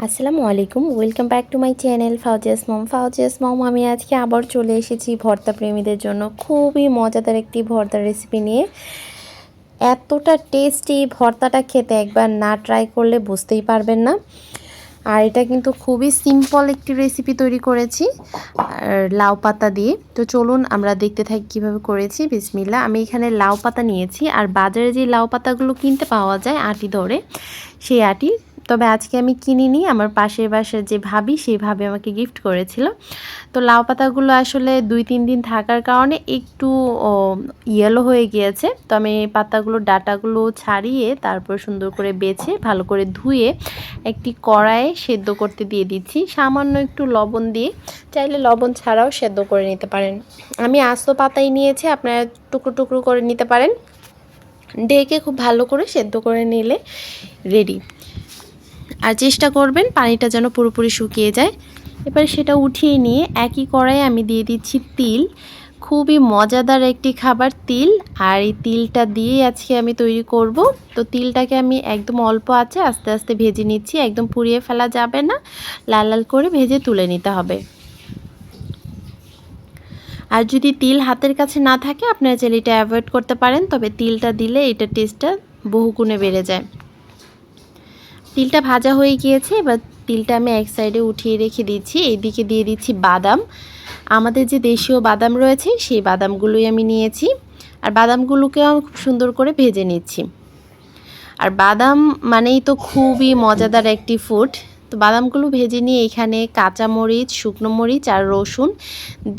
আসসালামু আলাইকুম, welcome back to my channel Fauzia's mom. আমি আজকে আবার চলে এসেছি ভর্তা প্রেমীদের জন্য খুবই মজাদার একটি ভর্তার রেসিপি নিয়ে। এতটা টেস্টি ভর্তাটা খেতে একবার না ট্রাই করলে বুঝতেই পারবেন না। আর এটা কিন্তু খুবই সিম্পল একটি রেসিপি তৈরি করেছি আর লাউ পাতা দিয়ে। তো চলুন আমরা দেখতে থাকি কীভাবে করেছি। বিসমিল্লাহ। আমি এখানে লাউ পাতা নিয়েছি, আর বাজারে যে লাউ পাতাগুলো কিনতে পাওয়া যায় আটি ধরে, সেই আটি, তবে আজকে আমি কিনিনি, আমার পাশের বাসার যে ভাবি সেই ভাবি আমাকে গিফট করেছিল। তো লাউ পাতাগুলো আসলে 2-3 দিন থাকার কারণে একটু ইয়েলো হয়ে গিয়েছে। তো আমি পাতাগুলো ডাটাগুলো ছাড়িয়ে তারপর সুন্দর করে বেছে ভালো করে ধুয়ে একটি কড়াইয়ে সেদ্ধ করতে দিয়ে দিচ্ছি, সামান্য একটু লবণ দিয়ে। চাইলে লবণ ছাড়াও সেদ্ধ করে নিতে পারেন। আমি আস্ত পাতাই নিয়েছি, আপনারা টুকরো টুকরো করে নিতে পারেন। ঢেকে খুব ভালো করে সেদ্ধ করে নিলে রেডি। আর চেষ্টা করবেন পানিটা যেন পুরোপুরি শুকিয়ে যায়। এবার সেটা উঠিয়ে নিয়ে একই কড়াইয়ে আমি দিয়ে দিচ্ছি তিল। খুবই মজাদার একটি খাবার তিল, আর এই তিলটা দিয়েই আজকে আমি তৈরি করব। তো তিলটাকে আমি একদম অল্প আঁচে আস্তে আস্তে ভেজে নিচ্ছি, একদম পুড়িয়ে ফেলা যাবে না, লাল লাল করে ভেজে তুলে নিতে হবে। আর যদি তিল হাতের কাছে না থাকে আপনারা চাইলে এটা অ্যাভয়েড করতে পারেন, তবে তিলটা দিলে এটা টেস্টটা বহুগুণে বেড়ে যায়। তিলটা ভাজা হয়ে গিয়েছে, এবার তিলটা আমি এক সাইডে উঠিয়ে রেখে দিচ্ছি। এদিকে দিয়ে দিচ্ছি বাদাম। আমাদের যে দেশীয় বাদাম রয়েছে সেই বাদামগুলোই আমি নিয়েছি, আর বাদামগুলোকেও আমি খুব সুন্দর করে ভেজে নিচ্ছি। আর বাদাম মানেই তো খুবই মজাদার একটি ফুড। তো বাদামগুলো ভেজে নিয়ে এখানে কাঁচামরিচ, শুকনো মরিচ আর রসুন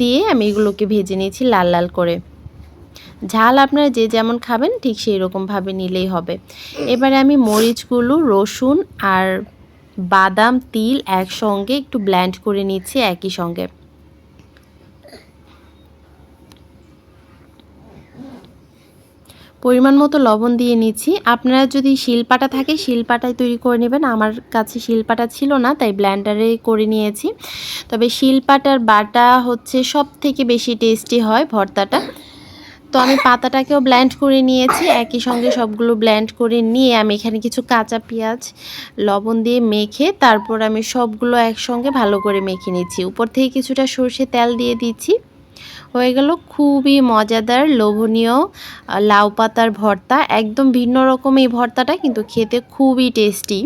দিয়ে আমি এগুলোকে ভেজে নিয়েছি লাল লাল করে। ঝাল আপনারা যে যেমন খাবেন ঠিক সেই রকমভাবে নিলেই হবে। এবারে আমি মরিচগুলো, রসুন আর বাদাম, তিল একসঙ্গে একটু ব্লেন্ড করে নিচ্ছি একই সঙ্গে। পরিমাণ মতো লবণ দিয়ে নিচ্ছি। আপনারা যদি শিলপাটা থাকে শিলপাটায় তৈরি করে নেবেন। আমার কাছে শিলপাটা ছিল না, তাই ব্লেন্ডারে করে নিয়েছি। তবে শিলপাটার বাটা হচ্ছে সব থেকে বেশি টেস্টি হয় ভর্তাটা। তো আমি পাতাটাকেও ব্লেন্ড করে নিয়েছি, একই সঙ্গে সবগুলো ব্লেন্ড করে নিয়ে আমি এখানে কিছু কাঁচা পেঁয়াজ লবণ দিয়ে মেখে তারপর আমি সবগুলো একসঙ্গে ভালো করে মেখে নিচ্ছি। উপর থেকে কিছুটা সরষে তেল দিয়ে দিচ্ছি। হয়ে গেল খুবই মজাদার লোভনীয় লাউ পাতার ভর্তা। একদম ভিন্ন রকম এই ভর্তাটা, কিন্তু খেতে খুবই টেস্টি।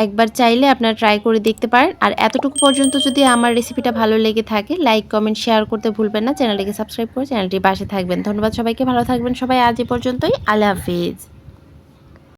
একবার চাইলে আপনারা ট্রাই করে দেখতে পারেন। আর এতটুকু পর্যন্ত যদি আমার রেসিপিটা ভালো লেগে থাকে লাইক, কমেন্ট, শেয়ার করতে ভুলবেন না। চ্যানেলটিকে সাবস্ক্রাইব করে চ্যানেলটির পাশে থাকবেন। ধন্যবাদ সবাইকে, ভালো থাকবেন সবাই। আজ এ পর্যন্তই, আল্লাহ হাফিজ।